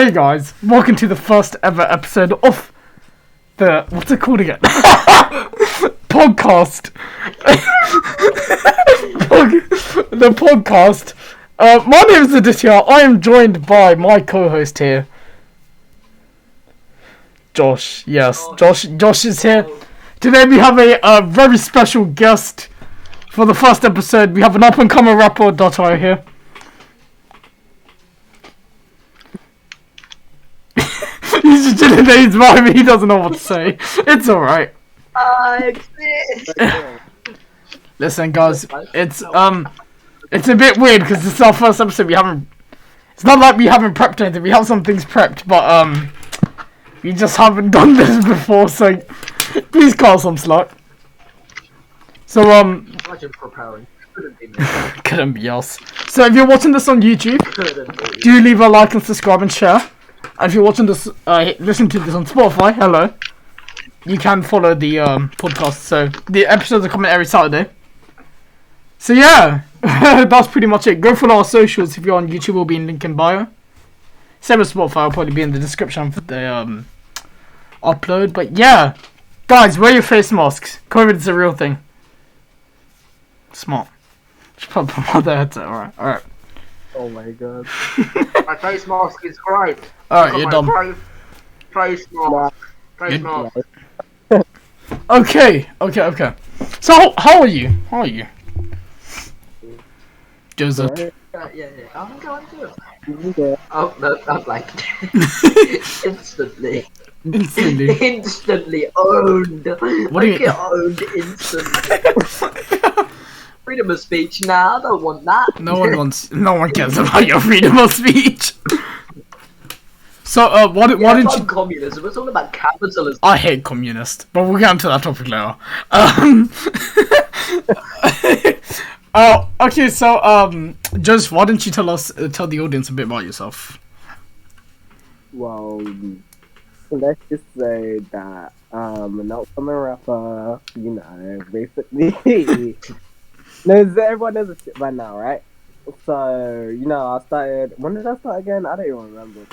Hey guys, welcome to the first ever episode of the... What's it called again? Podcast. The podcast. My name is Darchaiah. I am joined by my co-host here. Josh. Yes, Josh is here. Today we have a very special guest for the first episode. We have an up-and-coming rapper, Darchaiah, here. He's just chilling there, he's vibing, he doesn't know what to say. It's alright. Listen guys, it's a bit weird because this is our first episode. It's not like we haven't prepped anything, we have some things prepped, but we just haven't done this before, so please call some slack. So Imagine preparing. couldn't be us. So if you're watching this on YouTube, do leave a like and subscribe and share. And if you're watching this, listen to this on Spotify, hello. You can follow the podcast. So the episodes are coming every Saturday. So yeah, that's pretty much it. Go follow our socials if you're on YouTube. Will be in link in bio. Same as Spotify. Will probably be in the description for the upload. But yeah, guys, wear your face masks. COVID is a real thing. Smart. Just put my headset. All right. Oh my god. My face mask is great. Alright, you're done. Face mask. Face mask. Okay. So, how are you? Joseph. Yeah. I'm going to. Yeah. Oh, no, I'm like... Instantly owned. What do you get owned instantly. Freedom of speech. Nah, I don't want that. No one cares about your freedom of speech. So, why didn't you... communism, we're talking about capitalism. I hate communists, but we'll get into that topic later. Okay, so, Joseph, why didn't you tell the audience a bit about yourself? Well, let's just say that an upcoming rapper, you know, basically. No, everyone knows this shit by now, right? So, you know, I started. When did I start again? I don't even remember.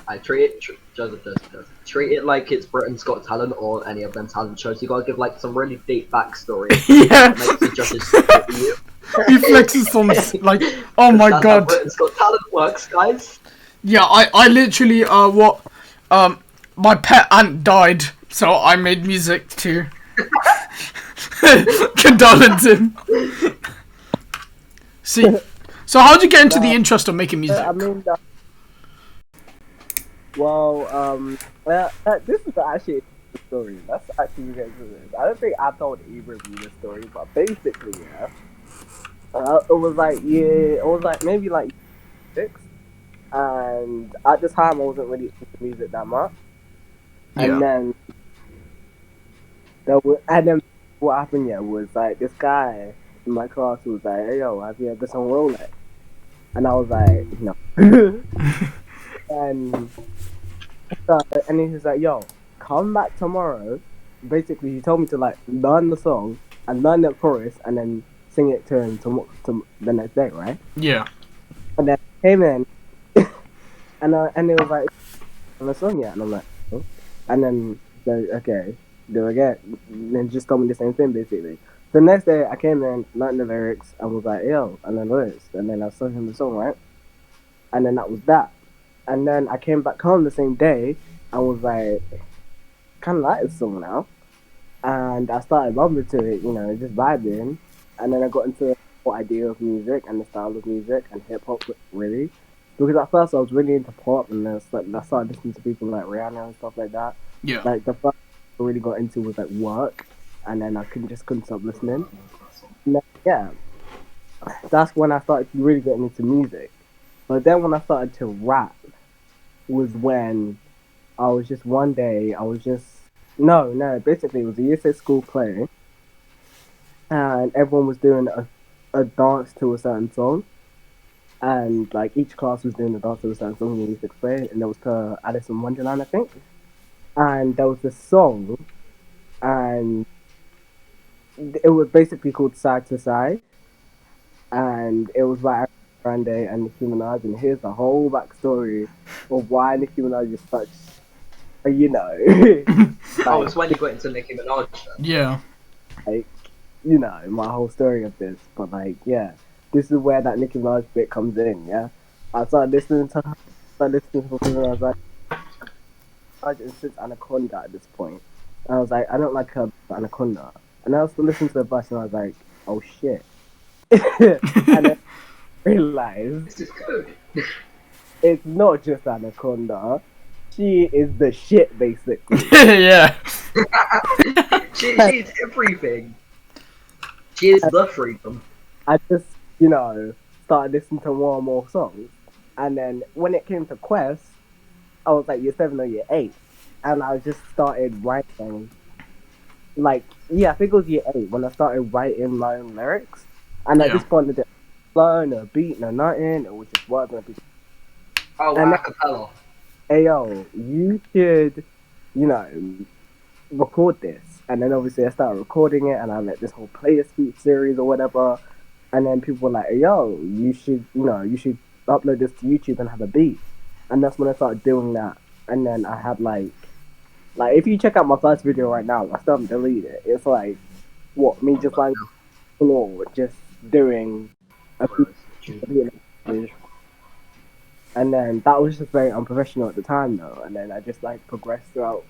I treat it like it's Britain's Got Talent or any of them talent shows. You gotta give like some really deep backstory. Yeah. That makes the judges support you. He flexes on like, oh my That's god. how Britain's Got Talent works, guys. Yeah, I literally my pet ant died, so I made music to condolence him. See. So how'd you get into the interest of making music? I mean, this is actually a story. That's actually really good. I don't think I told either of you this story, but basically, yeah, it was like maybe like 6, and at the time I wasn't really into music that much, and then what happened? Yeah, was like this guy in my class was like, "Hey yo, have you ever sung Rolex?" And I was like, "No." and he was like, "Yo, come back tomorrow." Basically, he told me to like learn the song and learn the chorus and then sing it to him to the next day, right? Yeah. And then I came in, and it was like, "On the song yet?" And I'm like, "Oh." And then okay, do it again. Then just told me the same thing basically. The next day I came in, learned the lyrics, and was like, "Yo," and then lyrics, and then I sung him the song, right? And then that was that. And then I came back home the same day and was like, kind of like this song now. And I started bumping to it, you know, just vibing. And then I got into the whole idea of music and the style of music and hip hop, really. Because at first I was really into pop, and then I started listening to people like Rihanna and stuff like that. Yeah. Like the first I really got into was like Work, and then I couldn't stop listening. And then, yeah, that's when I started really getting into music. But then when I started to rap was when I was just one day, basically it was a year 6 school play, and everyone was doing a dance to a certain song, and like each class was doing a dance to a certain song in year 6 play, and it was to Alice in Wonderland, I think. And there was this song, and it was basically called Side to Side, and it was like Grande and Nicki Minaj, and here's the whole backstory of why Nicki Minaj is such, you know, Oh, it's when you got into Nicki Minaj. Then. Yeah. like, you know, my whole story of this. But like, yeah, this is where that Nicki Minaj bit comes in. Yeah, I started listening to her, and I was like, and since Anaconda at this point, and I was like, I don't like her Anaconda, and I was listening to the verse, and I was like, oh shit, and then I realized This is good. it's not just Anaconda. She is the shit, basically. Yeah. She's everything. She is the freedom. I just, you know, started listening to more and more songs. And then when it came to Quest, I was like year 7 or year 8. And I just started writing. Like, yeah, I think it was year 8 when I started writing my own lyrics. And I Yeah. just wanted to flow, no beat, no nothing. It was just words and a piece. Oh, And- acapella. Hey, yo, you should, you know, record this. And then obviously I started recording it, and I let this whole playlist feat series or whatever. And then people were like, hey, yo, you should upload this to YouTube and have a beat. And that's when I started doing that. And then I had like if you check out my first video right now, I still haven't deleted it. It's like, what, me just like, just doing a beat. And then that was just very unprofessional at the time, though. And then I just like progressed throughout,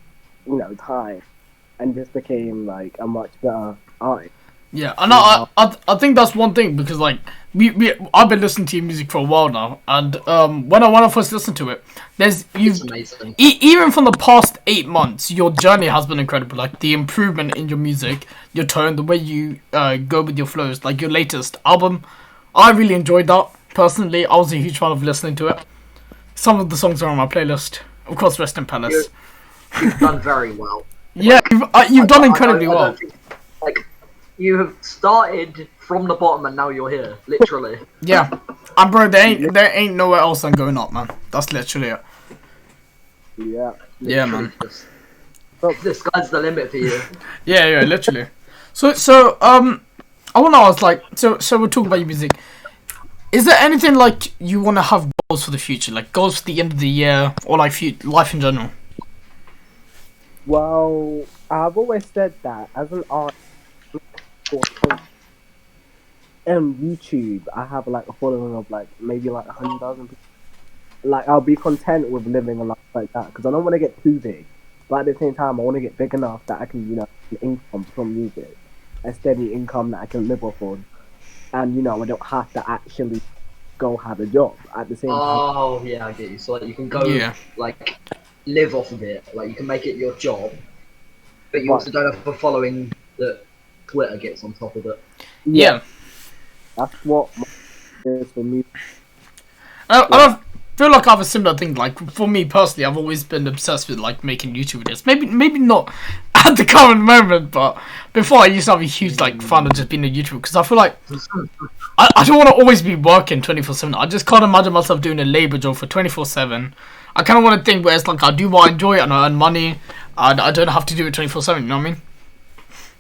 you know, time, and just became like a much better artist. Yeah, and I think that's one thing, because like I've been listening to your music for a while now, and when I first listened to it, It's amazing. even from the past 8 months, your journey has been incredible. Like the improvement in your music, your tone, the way you go with your flows. Like your latest album, I really enjoyed that. Personally, I was a huge fan of listening to it. Some of the songs are on my playlist. Of course, Rest in Palace. You've done very well. Yeah, you've done incredibly I well. don't think, like, you have started from the bottom and now you're here, literally. Yeah, and bro, there ain't nowhere else I'm going up, man. That's literally it. Yeah. Yeah, man. The sky's the limit for you. Yeah, literally. So I wanna ask, like, so we'll talk about your music. Is there anything like you wanna have goals for the future, like goals for the end of the year, or like life in general? Well, I've always said that as an artist on YouTube, I have like a following of like maybe like 100,000 people. Like, I'll be content with living a life like that, because I don't want to get too big, but at the same time I want to get big enough that I can, you know, get income from music, a steady income that I can live off on, and you know, I don't have to actually go have a job at the same time. Oh, yeah, I get you. So, like, you can go, like, live off of it. Like, you can make it your job, but you also don't have a following that Twitter gets on top of it. Yeah. That's what is for me. I feel like I have a similar thing. Like for me personally, I've always been obsessed with like making YouTube videos. Maybe not at the current moment, but before I used to have a huge like fan of just being a YouTuber, because I feel like I don't want to always be working 24/7. I just can't imagine myself doing a labor job for 24/7. I kind of want a thing where it's like I do what I enjoy and I earn money, and I don't have to do it 24/7. You know what I mean?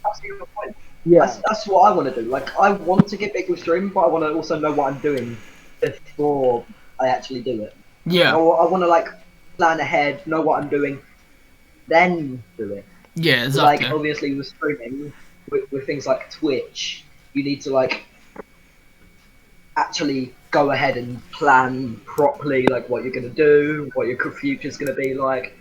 That's a good point. Yeah. That's what I want to do. Like, I want to get big with streaming, but I want to also know what I'm doing before I actually do it. Yeah. I want to, like, plan ahead, know what I'm doing, then do it. Yeah, exactly. Like, obviously, with streaming, with things like Twitch, you need to, like, actually go ahead and plan properly, like, what you're going to do, what your future's going to be like.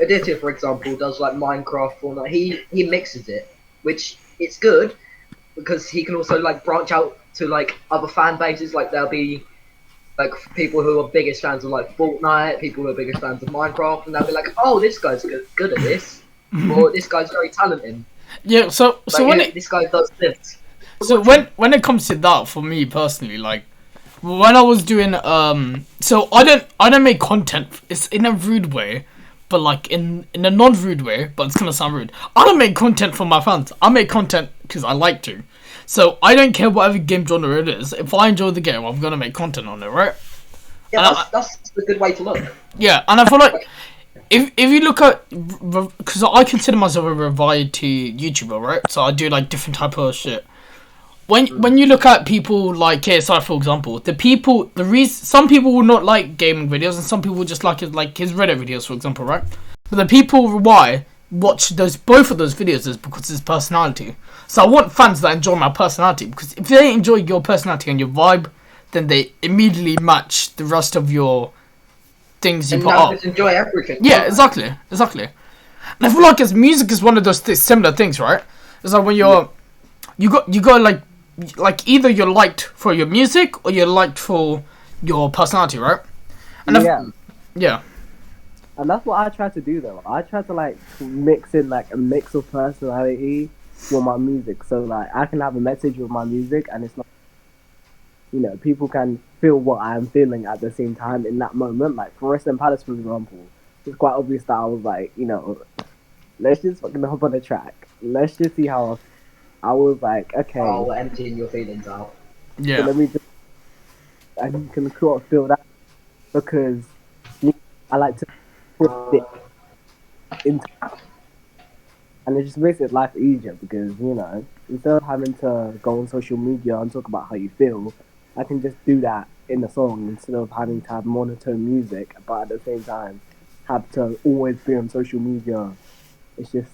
Editor, for example, does, like, Minecraft, or like, he mixes it, which it's good, because he can also, like, branch out to, like, other fan bases. Like, there'll be, like, people who are biggest fans of, like, Fortnite, people who are biggest fans of Minecraft, and they'll be like, oh, this guy's good at this, or this guy's very talented. Yeah, so Like, this guy does this. So when it comes to that, for me personally, like when I was doing so I don't make content. It's in a rude way, but like in a non-rude way, but it's gonna sound rude. I don't make content for my fans. I make content because I like to. So I don't care whatever game genre it is. If I enjoy the game, I'm gonna make content on it, right? Yeah, that's a good way to look. Yeah, and I feel like if you look at, because I consider myself a variety YouTuber, right? So I do like different type of shit. when you look at people like KSI, for example, some people will not like gaming videos, and some people will just like his Reddit videos, for example, right? But the people why watch both of those videos is because of his personality. So I want fans that enjoy my personality, because if they enjoy your personality and your vibe, then they immediately match the rest of your things you put up. Just enjoy everything. Yeah, exactly. And I feel like music is one of those similar things, right? It's like when you go like either you're liked for your music or you're liked for your personality, right? And yeah. And that's what I try to do though. I try to like mix in like a mix of personality with my music, so like I can have a message with my music, and it's not, people can feel what I'm feeling at the same time in that moment. Like for Rest in Palace, for example, it's quite obvious that I was like, let's just fucking hop on the track. Let's just see how I was like, okay. Oh, emptying your feelings out. Yeah. So let me just, and you can sort of feel that, because I like to put it into, and it just makes it life easier, because instead of having to go on social media and talk about how you feel, I can just do that in the song instead of having to have monotone music, but at the same time have to always be on social media. It's just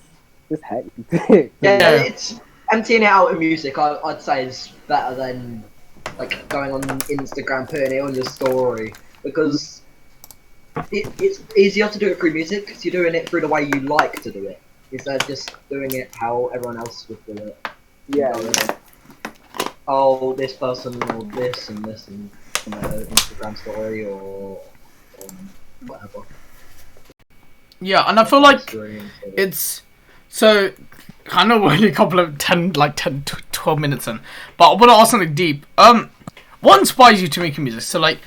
hectic. It's emptying it out in music. I'd say is better than like going on Instagram, putting it on your story, because it's easier to do it through music, because you're doing it through the way you like to do it, instead of just doing it how everyone else would do it. Yeah. Oh, this person or this and Instagram story or whatever. Yeah, and I feel like it's so. I know we're only a couple of 10 to 12 minutes in, but I want to ask something deep. What inspires you to make music? So like,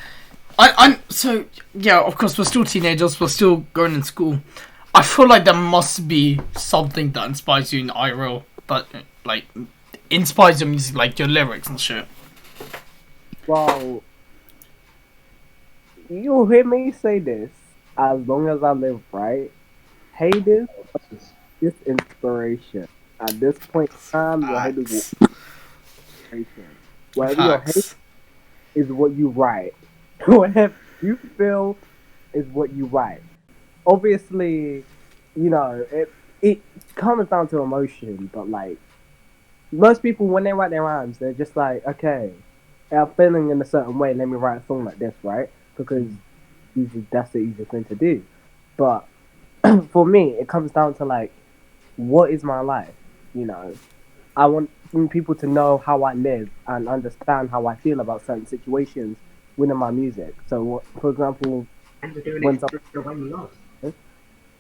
of course we're still teenagers, we're still going in school. I feel like there must be something that inspires you in IRL, but like inspires your music, like your lyrics and shit. Well, you'll hear me say this as long as I live, right? Haters, just inspiration. At this point in time, your haters will inspiration. Whatever your hate is what you write. Whatever you feel is what you write. Obviously, it comes down to emotion, but like most people, when they write their rhymes, they're just like, okay, I'm feeling in a certain way, let me write a song like this, right? Because usually that's the easiest thing to do. But for me, it comes down to like, what is my life? I want people to know how I live and understand how I feel about certain situations within my music. So, for example,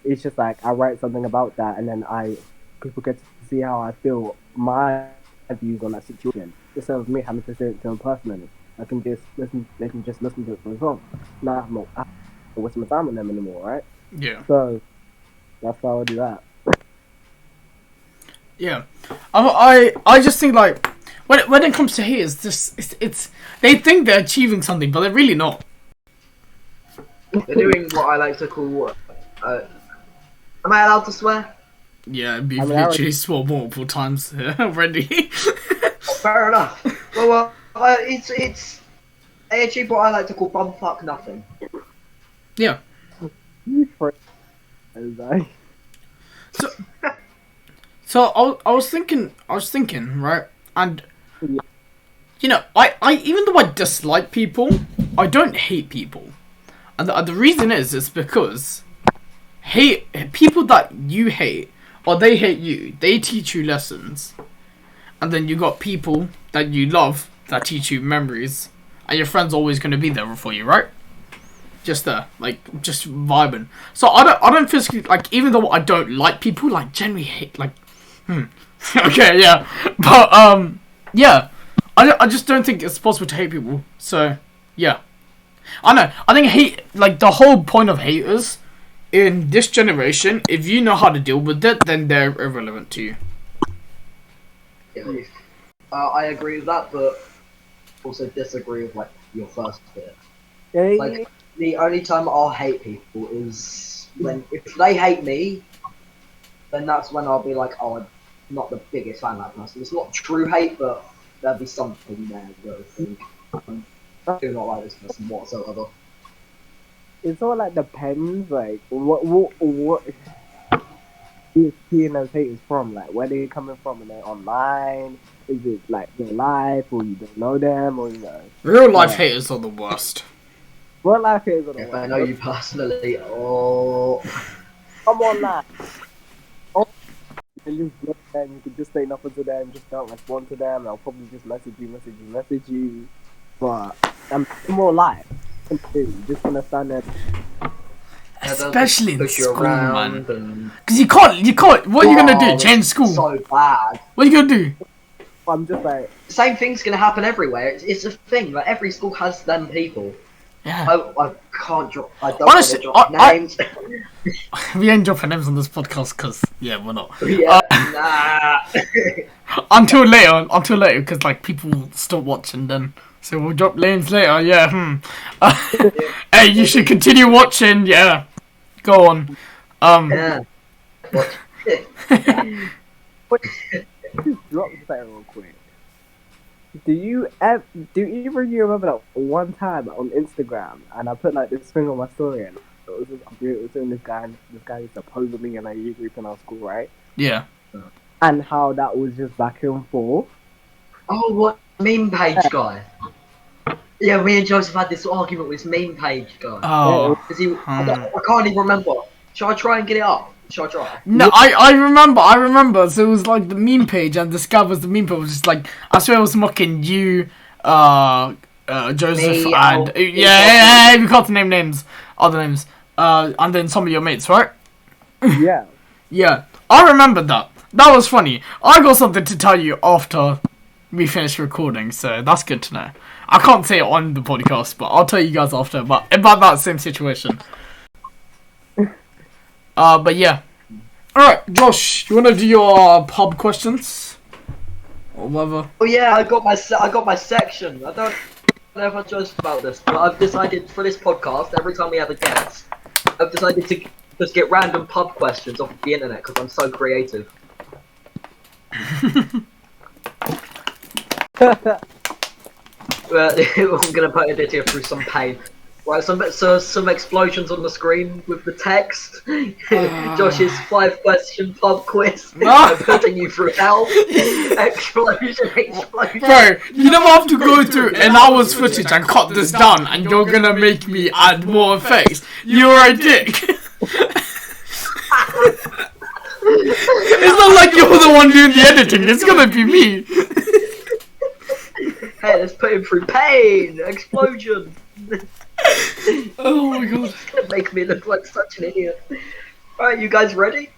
it's just like I write something about that, and then people get to see how I feel, my views on that situation, instead of me having to say it to them personally. I can just listen. They can just listen to it for a song. Now I'm not wasting my time on them anymore, right? Yeah. So that's how I do that. Yeah, I just think like when it comes to haters, it's they think they're achieving something, but they're really not. They're doing what I like to call. Am I allowed to swear? Yeah, we've literally swore multiple times already. Fair enough. Well, it's they achieve what I like to call bumfuck nothing. Yeah. So I was thinking, right? And I even though I dislike people, I don't hate people, and the reason is because people that you hate or they hate you, they teach you lessons, and then you got people that you love that teach you memories, and your friend's always going to be there for you, right? Just there, like, just vibing. So I don't physically, like, even though I don't like people, like, generally hate, like, okay, yeah, but yeah, I just don't think it's possible to hate people. So yeah, I know. I think hate, like, the whole point of haters in this generation, if you know how to deal with it, then they're irrelevant to you. Yeah. I agree with that, but also disagree with like your first bit. Like, the only time I'll hate people is when, if they hate me, then that's when I'll be like, oh, I'm not the biggest fan of that person. It's not true hate, but there'd be something there. Though, I think. I do not like this person whatsoever. It's all like depends, like what you're seeing those haters from, like where they coming from, and they online. Is it like real life, or you don't know them, or you know? Real life haters are the worst. Real life haters are the If worst. I know you personally, oh, Come on, now. Oh, you can just block them. You can just say nothing to them. Just don't respond to them. They'll probably just message you. But I'm more live. Just understand that. Especially in push you school, around man. and Because you can't. What are you gonna do? Oh, Change school? so bad. What are you gonna do? I'm just like, Same thing's gonna happen everywhere. It's a thing. Like every school has them people. Yeah. I can't drop. I don't Honestly, want to drop names. We ain't dropping names on this podcast because we're not. Yeah, nah. Until later, because like people stop watching then. So we'll drop names later. Yeah. Hey, you should continue watching. Yeah. Go on. Yeah. What? just drop the thing real quick. Do either of you remember that one time on Instagram, and I put like this thing on my story, and it was doing this guy used to pose with me in a year group in our school, right? Yeah. And how that was just back and forth. Oh, what meme page guy? Yeah, me and Joseph had this argument with this meme page guy. Oh. I can't even remember. Shall I try and get it up? Shall I try? No, I remember. So it was like the meme page, and this guy was the meme page. Was just like, I swear it was mocking you, Joseph, Me, and yeah, we can't name names, other names, and then some of your mates, right? Yeah. Yeah, I remember that. That was funny. I got something to tell you after we finish recording, so that's good to know. I can't say it on the podcast, but I'll tell you guys after about that same situation. But yeah. Alright, Josh, you wanna do your pub questions? Or whatever? Oh yeah, I got my section. I don't know if I just about this, but I've decided for this podcast, every time we have a guest, I've decided to just get random pub questions off the internet because I'm so creative. I'm gonna put it here through some pain. Right, some explosions on the screen with the text. Josh's 5-question pub quiz. I'm putting you through hell. Explosion. Bro, you don't have to go through an hour's footage and cut this down, and you're gonna make me add more effects. You're a dick. It's not like you're the one doing the editing. It's gonna be me. Hey, let's put him through pain. Explosion. Oh my god. It's gonna make me look like such an idiot. Alright, you guys ready?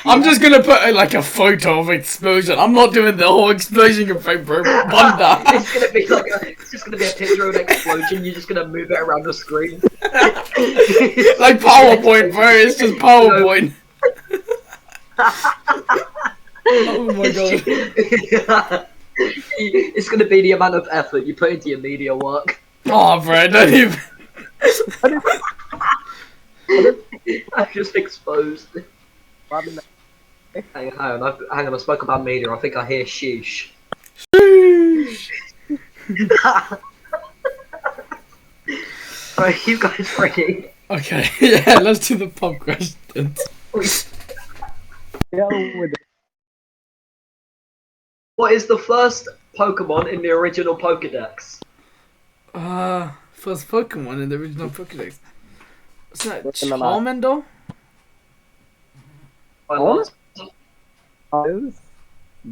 I'm just gonna put like a photo of explosion. I'm not doing the whole explosion effect, bro. Bunda. It's gonna be it's just gonna be a picture of an explosion. You're just gonna move it around the screen. Like PowerPoint, bro. It's just PowerPoint. Oh my god. It's gonna be the amount of effort you put into your media work. Oh, bro, don't even. I'm just exposed. Hang on, I spoke about media. I think I hear sheesh. Right, you guys ready? Okay, yeah, let's do the pub questions. Yeah, with it. What is the first Pokemon in the original Pokedex? First Pokemon in the original Pokédex. Is that What's in the Charmander? But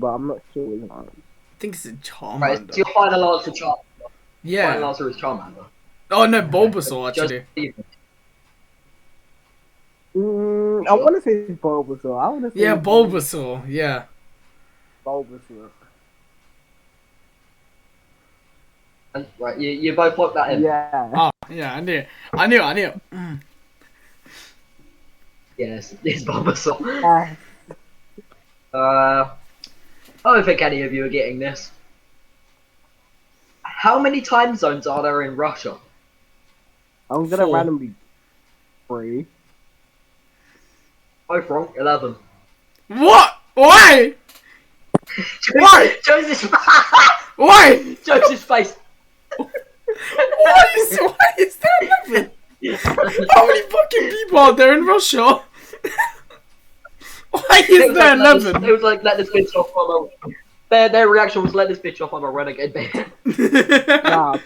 I'm not sure which one. I think it's a Charmander. Right, it's your final answer, Final Yeah. answer is Charmander. Oh no, Bulbasaur actually. I want to say Bulbasaur. I want to say Yeah, Bulbasaur. Yeah. Bulbasaur. Right, you both put that in. Yeah. Oh, yeah, I knew it. Mm. Yes, it's Bulbasaur. Yeah. I don't think any of you are getting this. How many time zones are there in Russia? I'm gonna 4. randomly 3. Both wrong. 11. What? Why? Why? Joseph. Why? Joseph's face. Why is there 11? How many fucking people are there in Russia? Why is there 11? It was like, let this bitch off on a... Their reaction was, let this bitch off on a renegade bed. Nah,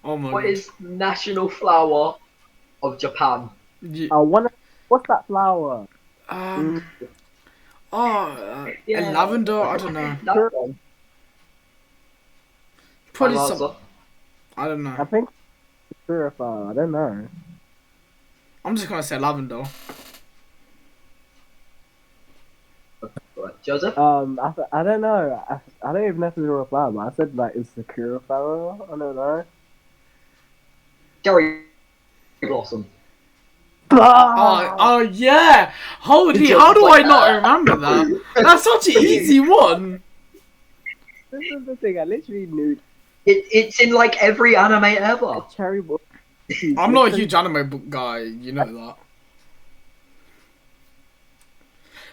Oh my What god. is national flower of Japan? I wanna. What's that flower? Yeah. Lavender? I don't know. That one. Probably Final some. answer. I don't I know. think purifier. I don't know. I'm just gonna say lavender. Right, Joseph? I don't know. I don't even know if it's a flower, but I said like it's the purifier. I don't know. Cherry blossom. Oh yeah! Holy, how do I not remember that? That's such an easy one. This is the thing. I literally knew It's in like every anime ever. a cherry blossom. I'm not a huge anime book guy, you know that.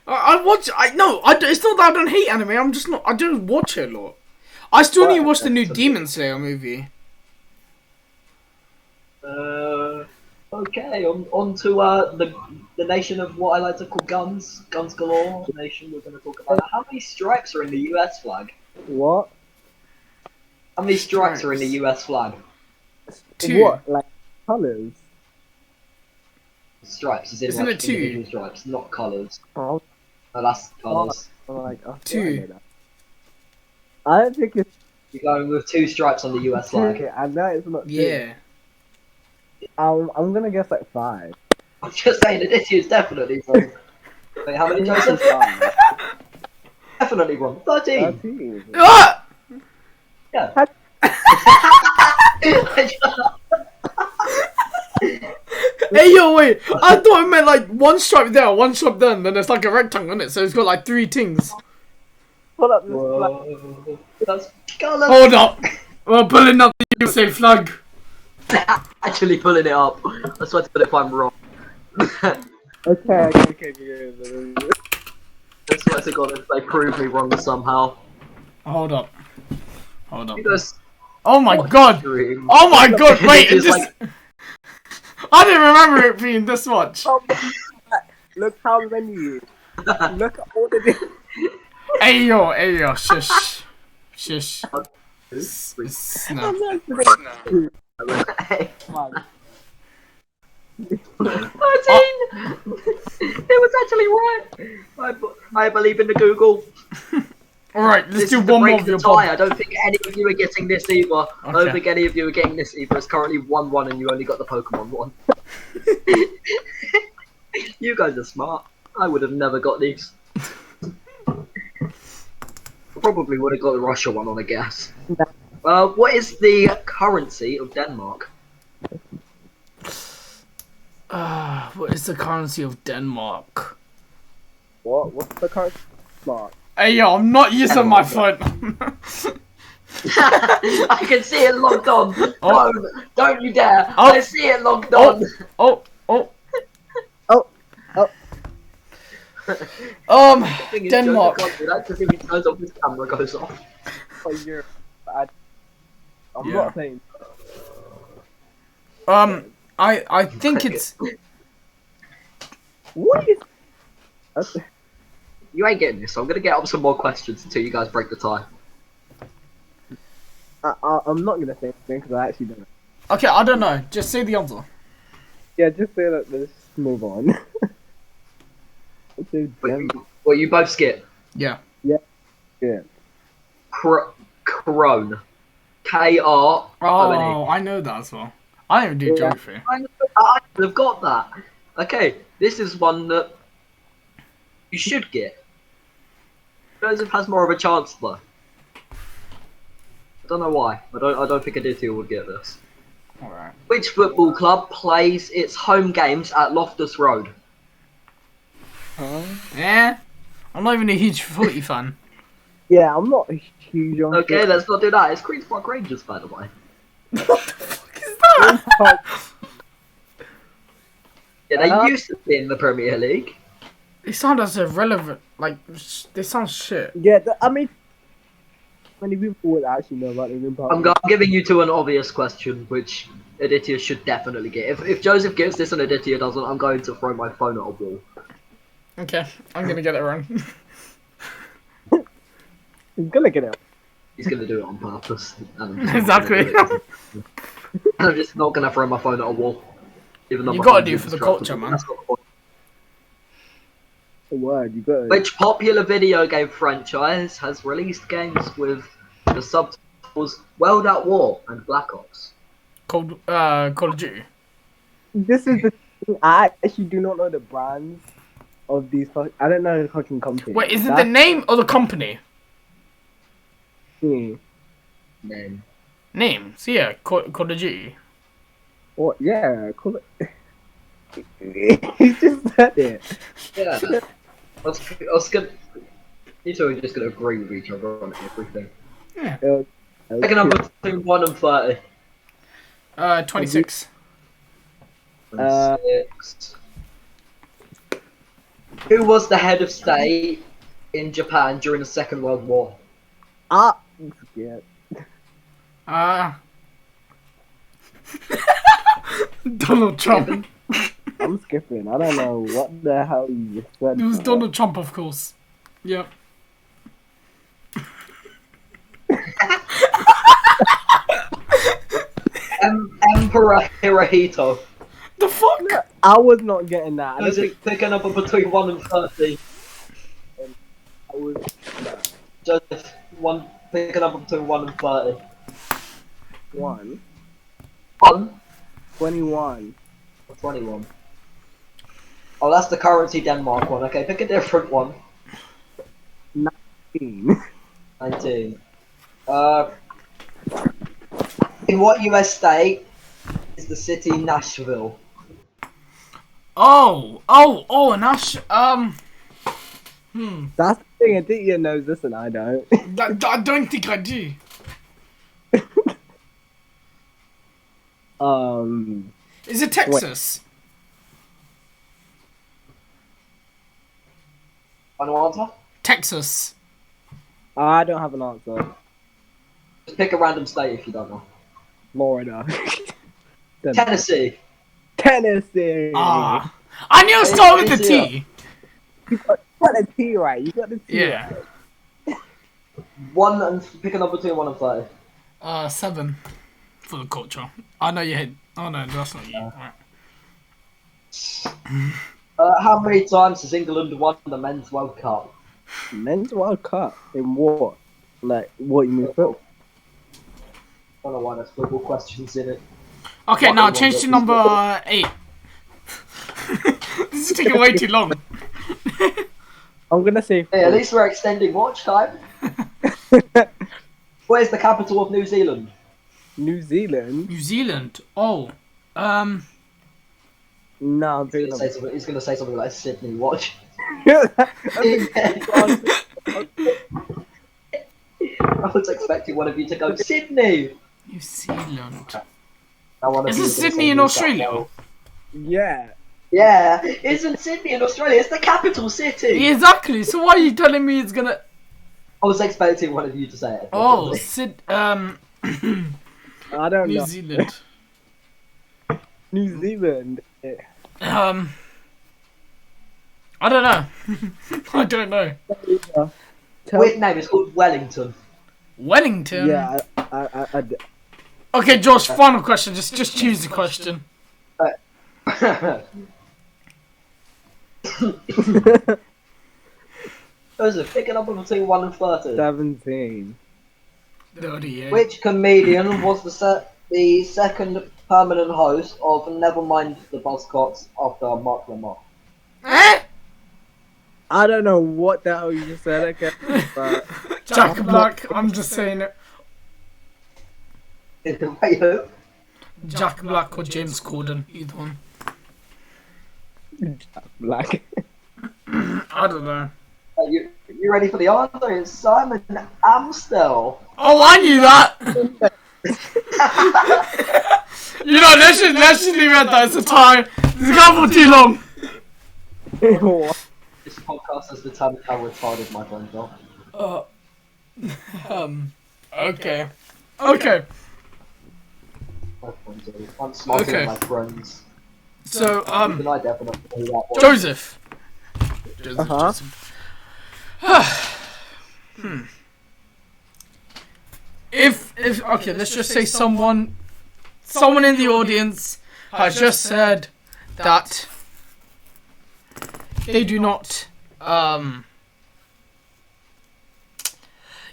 I watch. It's not that I don't hate anime. I'm just not. I don't watch it a lot. I still need to watch the new Demon Slayer movie. Okay, on to the nation of what I like to call guns galore. Nation we're going to talk about. How many stripes are in the U.S. flag? What? How many stripes are in the U.S. flag? 2. What? Like colors? Stripes, as in Isn't like it 2? individual stripes, not colours. Oh, No, that's colours. I'm like, oh, 2. I don't think it's You're going with 2 stripes on the U.S. flag. two. I know it's not. Two. Yeah. I'm gonna guess like 5. I'm just saying that this is definitely wrong. Wait, how many, Joseph? 5. Definitely wrong. 13. 13. Ah! Yeah. Hey yo, wait! I thought it meant like one stripe there, one stripe there, and then there's like a rectangle on it, so it's got like 3 things. Hold up. Whoa. That's colours. Hold up! We're pulling up the USA flag. Actually pulling it up. I swear to God if I'm wrong. I Okay. swear to God if they prove me wrong somehow. Hold up. Hold up. You guys Oh my god! dream. Oh my god, wait! It's It just... I didn't remember it being this much. Look how many. Look at all the different. Hey yo, shush. Shush. I'm No. not gonna- 13! It was actually right! I believe in the Google. Alright, let's This do is the one more break of the your tie. I pod. don't think any of you are getting this either. I don't Okay. think any of you are getting this either. It's currently 1-1 and you only got the Pokemon one. You guys are smart. I would have never got these. Probably would have got the Russia one on a guess. What is the currency of Denmark? What is the currency of Denmark? What? What's the current mark? Hey yo, I'm not using my phone. I can see it logged on. Oh. Don't you dare. Oh. I see it logged on. Oh. Thing is, Denmark. Joseph can't do that because if he turns off his camera goes off. Oh, you're. I'm Yeah. not saying. I think it's... What is? Okay. You ain't getting this, so I'm gonna get up some more questions until you guys break the tie. I'm not gonna say anything because I actually don't know. Okay, I don't know. Just say the answer. Yeah, just say that. Let's move on. Well, you both skip. Yeah. Yeah. Crone. K-R-O-N-E. Oh, I know that as well. I don't even do geography. I would have got that. Okay, this is one that you should get. Joseph has more of a chance though. I don't know why. I don't think Aditya would get this. Alright. Which football club plays its home games at Loftus Road? Huh? Yeah. I'm not even a huge footy fan. Yeah, I'm not a huge on. Okay, let's not do that. It's Queen's Park Rangers, by the way. What the fuck is that? Yeah, they used to be in the Premier League. They sound as irrelevant. Like, they sound shit. Yeah, I mean, many people would actually know about the Rim Park? I'm giving you to an obvious question, which Aditya should definitely get. If Joseph gets this and Aditya doesn't, I'm going to throw my phone at a wall. Okay, I'm gonna get it wrong. He's gonna get it. He's going to do it on purpose. And I'm Exactly. I'm just not going to throw my phone at a wall. Even though You my gotta phone's do for the culture, indestructible. man. That's not the point. Word, you got it. Which popular video game franchise has released games with the subtitles World at War and Black Ops? Call of Duty. This is the thing. I actually do not know the brands of these. I don't know the fucking company. Wait, is it the name or the company? Hmm. Name. Name. So yeah, Call of Duty. What? Yeah, call it. He just said it. Yeah. I was gonna. You two are just gonna agree with each other on everything. Yeah. Picking up between 1 and 30. 26. 6. Who was the head of state in Japan during the Second World War? Yeah. Donald Trump. I'm skipping. I don't know what the hell you just said. It was Donald Trump, of course. Yep. Emperor Hirohito. The fuck? I was not getting that. I don't Was think it picking up between 1 and 30? I was. Joseph, picking up between 1 and 30. 1. 1 21. or 21. Oh, that's the currency Denmark one. Okay, pick a different one. 19. 19. In what US state is the city Nashville? Nash. That's the thing. Aditya knows this and I don't. I don't think I do. Is it Texas? Final answer? Texas. I don't have an answer. Just pick a random state if you don't know. Florida. Tennessee. Tennessee. Ah. I knew it started with the T. You got the T right. You got the T Yeah. right. 1 and pick a number between 1 and 30. 7. For the culture. I know you hit. Oh no, that's not you. Right. How many times has England won the Men's World Cup? Men's World Cup? In what? Like, what you mean football? I don't know why there's football questions in it. Okay, What now they change want to is number 8. This is taking way too long. I'm gonna say Hey, at least we're extending watch time. Where's the capital of New Zealand? New Zealand? New Zealand. Oh. No, I'm He's thinking gonna, say something, he's gonna say something like Sydney. Watch. I was expecting one of you to go Sydney. New Zealand. Now one of Is you it is gonna Sydney say in New Australia? South Wales. Yeah. Yeah, isn't Sydney in Australia? It's the capital city. Yeah, exactly. So why are you telling me it's gonna? I was expecting one of you to say it. Oh, I don't New know. Zealand. New Zealand. I don't know. I don't know. Weird name. It's called Wellington. Wellington. Yeah, I Okay, Josh. Final question. Just choose the question. Joseph, pick a number between 1 and 30. 17. 38. Which comedian was the second permanent host of Nevermind the Buzzcocks after Mark Lamar? Eh? I don't know what the hell you just said, okay? But Jack Black. I'm just saying it. Wait, who? Jack Black or James Corden. Either one. Black. I don't know. You ready for the answer? It's Simon Amstel. Oh, I knew that. You know, let's just leave it at that. It's a tie. It's gone for too long. This podcast has determined how retarded my brains are. Okay. Okay. I'm smarter Okay. than my friends. So, Even I definitely know that one. Joseph. Uh-huh. If okay, let's just say someone in the audience has just said that they do not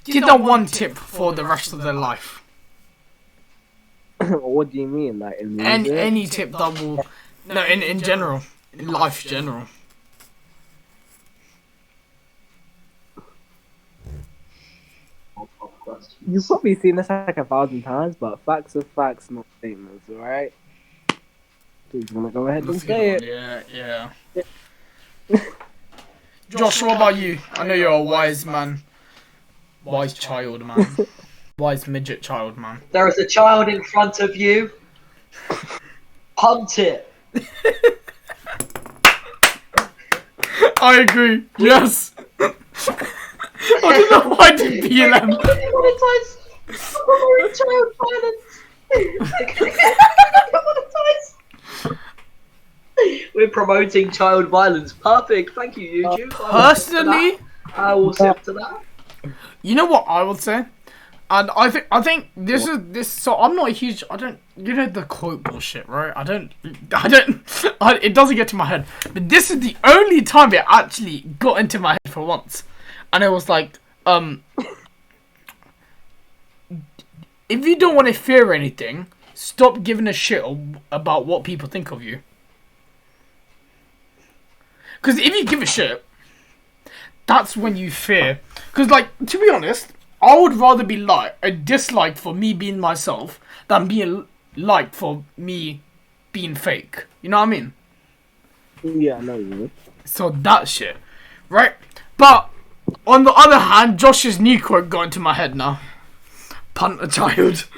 give them one tip for the rest of their life. What do you mean, like in music? Any tip that will in general, in life general. You've probably seen this like 1,000 times, but facts are facts, not statements, alright? Do you want to go ahead and say it? Yeah. Josh, what about you? I know you're a wise man. Wise child, man. Wise midget child, man. There is a child in front of you. Hunt it. I agree. Yes. I don't know why I did BLM. Child violence. We're promoting child violence. Perfect. Thank you, YouTube. Personally, I will sip to that. you know what I would say, and I think this is this. So I'm not a huge. I don't. You know the quote bullshit, right? I don't. It doesn't get to my head. But this is the only time it actually got into my head for once, and it was like, if you don't want to fear anything, stop giving a shit about what people think of you. Because if you give a shit, that's when you fear. Because, like, to be honest, I would rather be disliked for me being myself than being liked for me being fake. You know what I mean? Yeah, I know you. So that shit, right? But on the other hand, Josh's new quote got into my head now. Punt a child.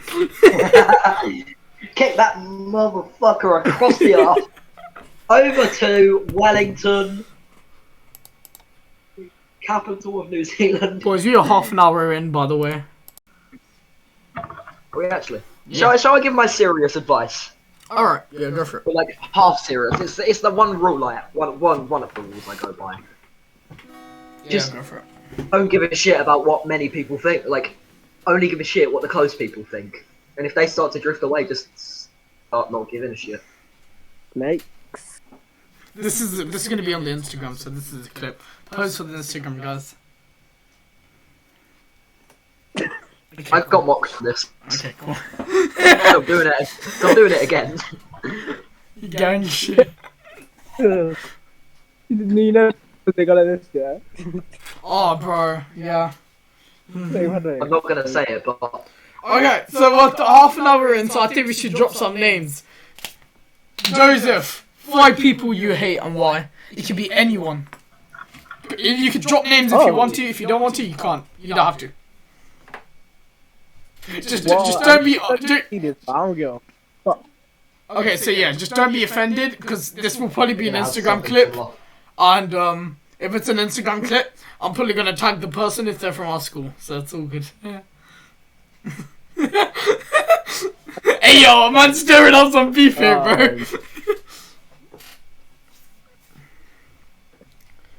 Kick that motherfucker across the arse. Over to Wellington, capital of New Zealand. Boys, we are half an hour in, by the way. Are we actually? Yeah. Shall I give my serious advice? Alright, yeah, go for it. Or like half serious. It's the one rule one of the rules I go by. Just go for it. don't give a shit about what many people think. Like, only give a shit what the close people think. And if they start to drift away, just start not giving a shit. Mate. This is going to be on the Instagram, so this is a clip. Post for the Instagram, guys. Okay, I've got mocked for this. Okay, cool. I'm doing it again. You're going shit. You know they got like this, yeah? Oh, bro, yeah. I'm not gonna say it, but Okay, so we're half an hour in, so I think we should drop some names. Joseph, 5 people you hate and why. It could be anyone. You can drop names if you want to. If you don't want to, you can't. You don't have to. Just don't be. Okay, so yeah, just don't be offended because this will probably be an Instagram clip, and if it's an Instagram clip, I'm probably gonna tag the person if they're from our school. So it's all good. Yeah. Hey yo, a man stirring up some beef here, bro.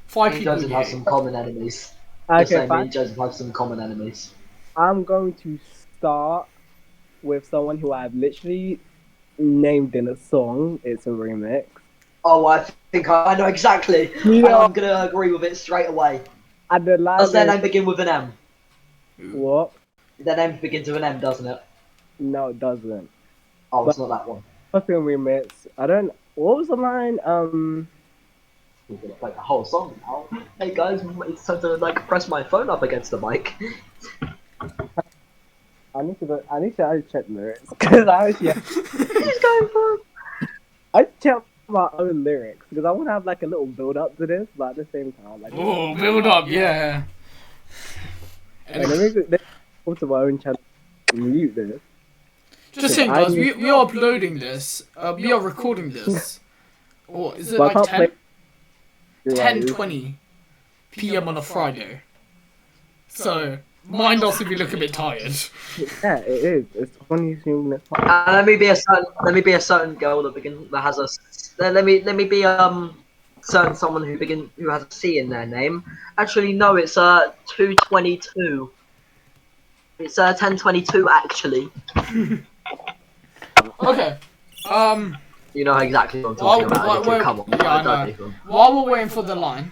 5 people. Joseph has some common enemies. Okay, Me and Joseph have some common enemies. I'm going to start with someone who I've literally named in a song. It's a remix. Oh, I think I know exactly. Yeah. I'm gonna agree with it straight away. And the last Does their name begin with an M? What? Their name begins with an M, doesn't it? No, it doesn't. Oh, it's not that one. Fucking remix. I don't. What was the line? We're gonna play the whole song now. Hey guys, it's time to like press my phone up against the mic. I need to check lyrics because I check my own lyrics because I want to have like a little build up to this, but at the same time, like Build up, yeah. let me go to my own channel and mute this. Just saying, guys, we are uploading this. We are recording this. Or is it But I like can't 10:20 p.m. on a Friday? So Mine does if you look a bit tired. Yeah, it is. It's 22 minutes. Let me be a certain girl that has a. Let me be certain someone who has a C in their name. Actually, no, it's 222. It's 1022 actually. Okay. You know exactly what I'm talking about. Come on, yeah, I know. While we're waiting for the line.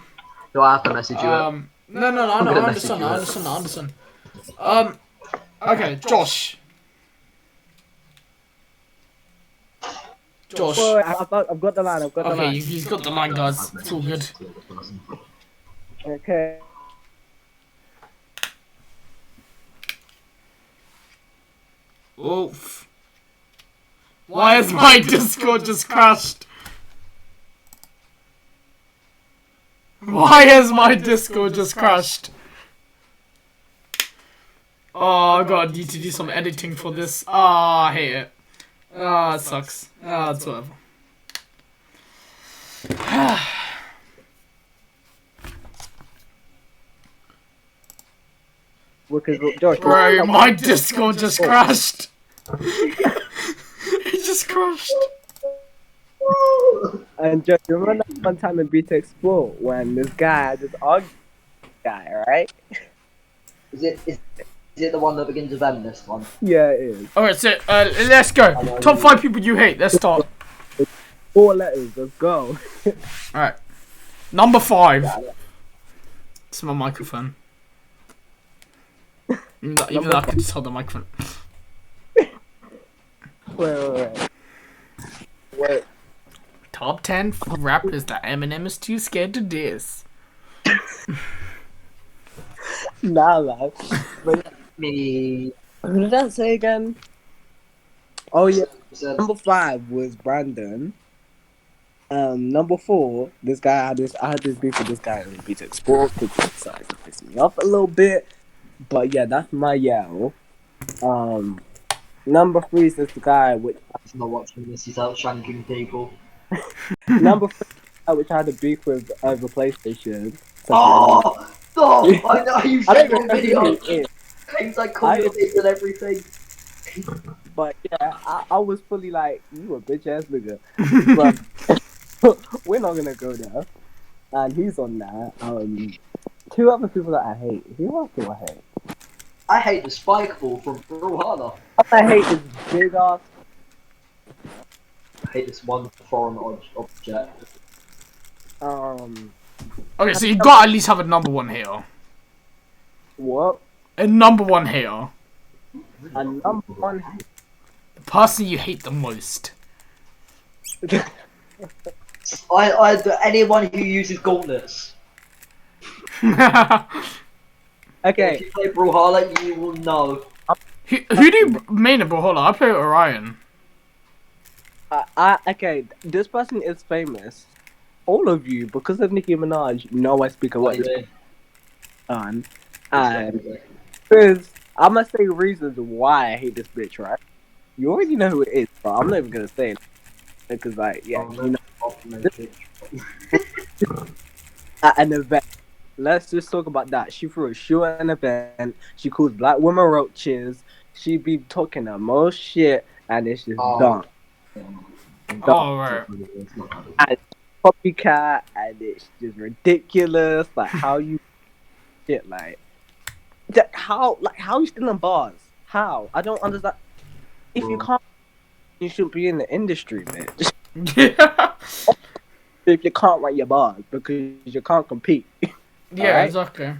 Do I have to message you? No, I understand. Okay, Josh. Josh. Wait, I've got the line. Okay, you've got the line, guys. It's all good. Okay. Oof. Why has my Discord just crashed? Why has my Discord just crashed? Oh god, I need to do some editing for this. Ah, I hate it. Ah, it sucks. Ah, it's whatever. Because Josh, Bro, my Discord just crashed. It just crashed. and Josh, you remember that one time in BTEC Sport when this guy, this odd guy, right? Is it the one that begins with M? This one. Yeah, it is. Alright, so let's go. Top 5 people you hate. Let's start. 4 letters. Let's go. Alright. Number 5. It's my microphone. Even though I can just hold the microphone. Wait. Top 10 rappers that Eminem is too scared to diss. Nah, man. But Me. who did that say again? Oh yeah. So, Number 5 was Brandon. Number 4, this guy I had this beef with this guy in BTEC Sport because he decided to piss me off a little bit. But yeah, that's my yell. Number 3 is this guy which he's not watching this. He's out shanking people. number 3 which I had a beef with over PlayStation. Oh, I know you I don't sent even know the video. who he is, He's like calling it and everything. but yeah, I was fully like, you a bitch ass nigga. But we're not gonna go there. And he's on that. 2 other people that I hate. Who else do I hate? I hate the spike ball from Brawlhalla. I hate this big ass. I hate this one foreign object. Okay, so you got to at least have a number 1 here. What? A number 1 here. A number 1. The person you hate the most. Anyone who uses gauntlets. Okay. If you play Brawlhalla, you will know. Who do you main in Brawlhalla? I play with Orion. Okay, this person is famous. All of you, because of Nicki Minaj, know I speak about this on. And because I'm gonna say reasons why I hate this bitch, right? You already know who it is, but I'm not even gonna say it because, like, yeah, you know, at an event. Let's just talk about that. She threw a shoe at an event. She calls black women roaches. She be talking the most shit, and it's just dumb. Oh, right. And copycat, and it's just ridiculous. Like how you shit, like how you stealing bars? How? I don't understand. If you can't, you shouldn't be in the industry, bitch. Yeah. If you can't write your bars because you can't compete. Yeah, right? exactly.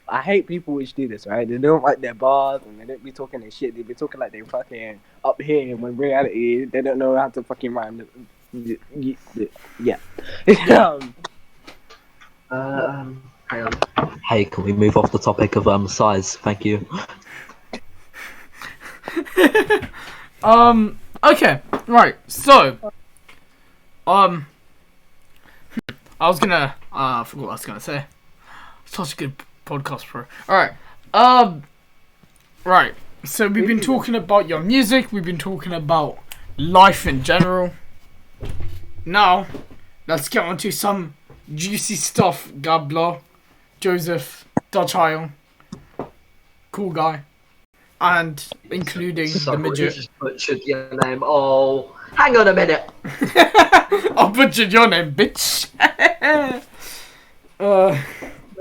I hate people which do this, right? They don't write their bars and they don't be talking their shit. They be talking like they fucking up here when in reality they don't know how to fucking rhyme. Yeah. Hang on. Hey, can we move off the topic of size? Thank you. Okay, right, so I was gonna I forgot what I was gonna say. Such a good podcast pro. Alright. Right. So we've been talking about your music, we've been talking about life in general. Now, let's get on to some juicy stuff, Gabler, Joseph, Darchaiah. cool guy, and including So the you midget. just butchered your name. Oh, hang on a minute. I butchered your name, bitch.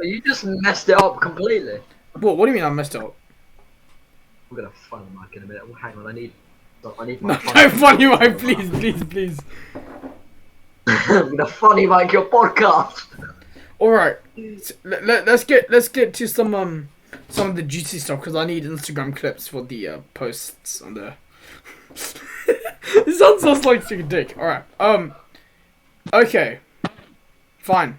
You just messed it up completely. What do you mean I messed up? I'm gonna funny mic in a minute. Oh, hang on, I need No, my don't funny mic, please. I'm gonna funny mic your podcast. All right, let's get to some of the juicy stuff because I need Instagram clips for the posts on there. It sounds like such a dick. All right, okay, fine.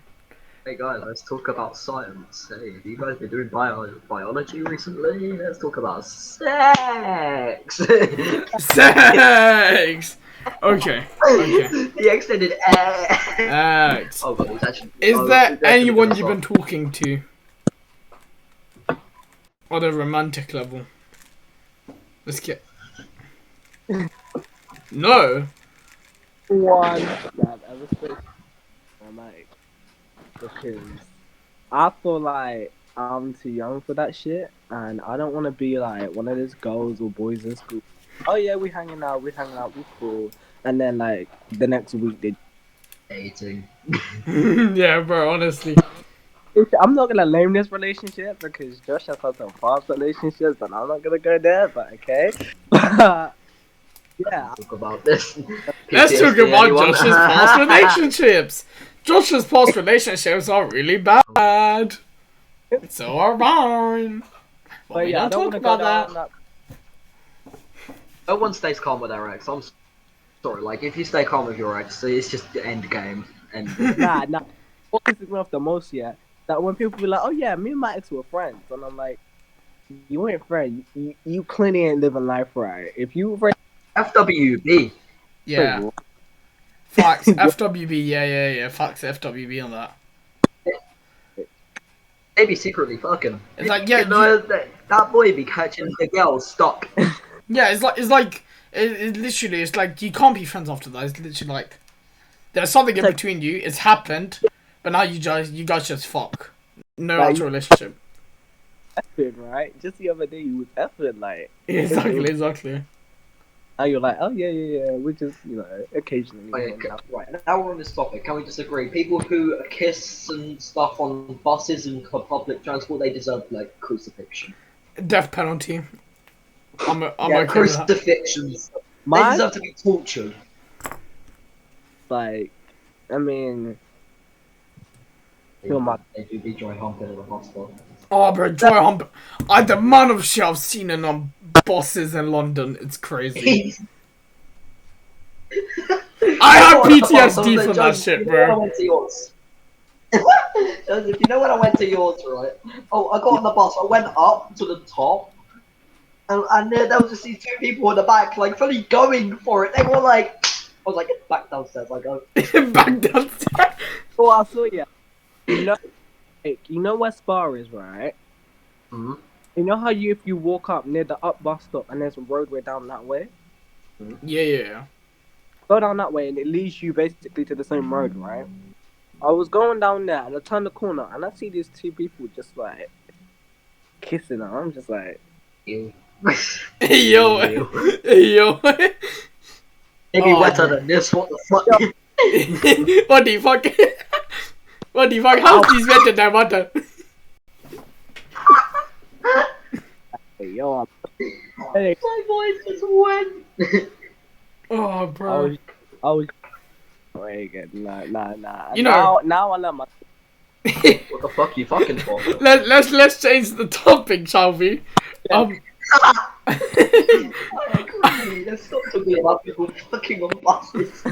Hey guys, let's talk about science. Hey, have you guys been doing biology recently? Let's talk about sex. Sex. Okay. The extended Sex. Oh god, it's actually. Is oh, there it's actually anyone gonna you've been stop. talking to on a romantic level? Let's get. No. One that ever spoke romantic because I feel like I'm too young for that shit, and I don't want to be like one of those girls or boys in school. Oh yeah, we hanging out, we cool, and then like the next week they. Dating. Yeah, bro. Honestly. I'm not gonna name this relationship because Josh has had some past relationships, and I'm not gonna go there. But okay, yeah, Talk about this. Let's talk PTSD, about anyone? Josh's past relationships. Josh's past relationships are really bad. So are mine. But but we yeah, I don't don't talk want to go about down that. that. No one stays calm with their ex. I'm sorry. Like, if you stay calm with your ex, it's just the end game. And Nah. What pisses me off the most, yeah, that when people be like, "Oh yeah, me and my ex were friends," and I'm like, "You ain't friends. You clearly ain't living life right. If you were friends, FWB. Yeah. Facts. FWB. Yeah. Facts. FWB on that. They be secretly fucking. It's like, yeah, You know, that boy be catching the girls stuck. Yeah, it's like it literally. It's like you can't be friends after that. It's literally like there's something in between you. It's happened, but now you guys just fuck. No Like, actual relationship. effing, right? Just the other day you was effing, like, Exactly. now you're like, oh yeah, we just occasionally. Right, now we're on this topic. Can we disagree? People who kiss and stuff on buses and public transport, they deserve like crucifixion. Death penalty. I'm Yeah, okay with that. crucifixions. They Mine, deserve to be tortured. like, I mean, They do be joy humping in the hospital. Oh, bro, dry hump. The amount of shit I've seen in buses in London, it's crazy. I have PTSD from that shit, bro. I went to yours. Joseph, you know when I went to yours, right? Oh, I got on the bus. I went up to the top, and there was just these two people in the back, like fully going for it. They were like, I was like, get back downstairs. I go Back downstairs. oh, I saw you. You know where Spa is, right? Mm-hmm. You know how if you walk up near the up bus stop and there's a roadway down that way? Yeah. Go down that way and it leads you basically to the same road, right? I was going down there and I turned the corner and I see these two people just like kissing her. I'm just like, Ew. Hey yo. Maybe wetter than this. What the fuck? What the fuck? What the fuck? How is this better than water? hey, yo, My voice just went. Oh, bro. I was wait, nah. You know- now I let my What the fuck you fucking for? Let's change the topic, shall we? I agree. Let's stop talking about people fucking on buses.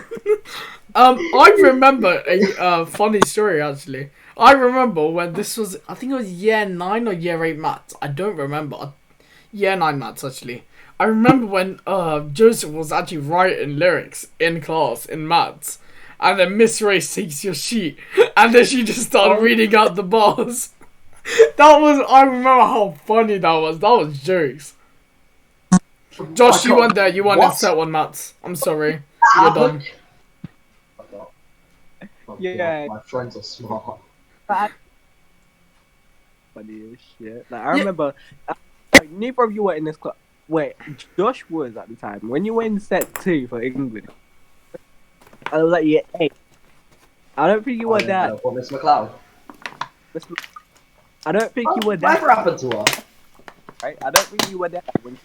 I remember a funny story actually. I remember when this was, I think it was year 9 or year 8 maths. I don't remember. Year 9 maths actually. I remember when Joseph was actually writing lyrics in class in maths, and then Miss Ray takes your sheet, and then she just started reading out the bars. I remember how funny that was. That was jokes. Josh, you weren't there. You weren't in set 1 maths. I'm sorry. You're done. Yeah. My friends are smart. funny as shit. Like I remember neither of you were in this class. Wait, Josh was at the time. When you were in set 2 for English, I was like, yeah, hey. I don't think you were there. For Miss McLeod. I don't think you were there. Whatever happened to her? Right? I don't think you were there when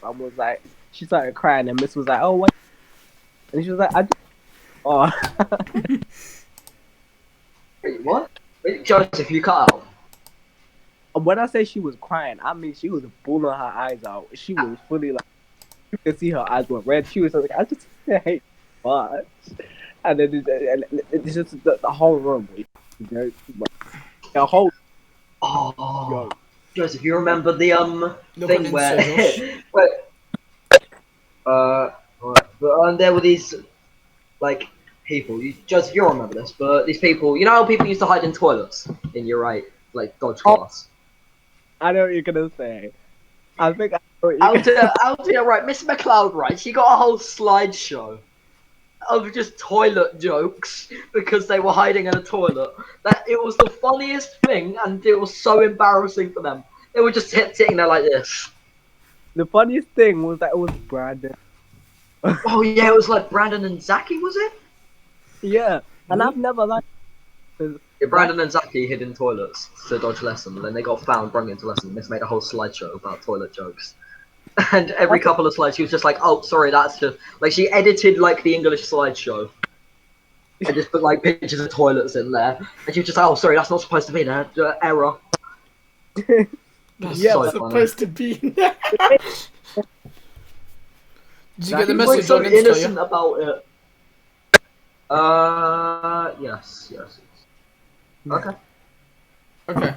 mum was like, she started crying, and Miss was like, oh, what? And she was like, oh. Wait, what? Wait, Joseph, you cut out. When I say she was crying, I mean she was bawling her eyes out. She was fully like, you could see her eyes were red. She was like, I just hate much. And then it's just the whole room. The whole. Oh, Yo. Joseph, you remember the thing where, there were these like people. Joseph, you'll remember this, but these people, you know how people used to hide in toilets in your dodge class. I know what you're gonna say. I think I know what you're Aldia, right, Miss McLeod, right? She got a whole slideshow of just toilet jokes because they were hiding in a toilet. That it was the funniest thing, and it was so embarrassing for them. They were just sitting there like this. The funniest thing was that it was Brandon. Oh yeah, it was like Brandon and Zachy, was it? Yeah, and I've never liked. Yeah, Brandon and Zachy hid in toilets to dodge lesson, and then they got found, brung into lesson. Miss made a whole slideshow about toilet jokes. And every couple of slides, she was just like, "Oh, sorry, that's just like." She edited like the English slideshow, and just put like pictures of toilets in there. And she was just like, "Oh, sorry, that's not supposed to be there. Error." That's Yeah, not supposed to be there. Did you get the He was message so on innocent Insta? about it. Yes. Okay. Okay.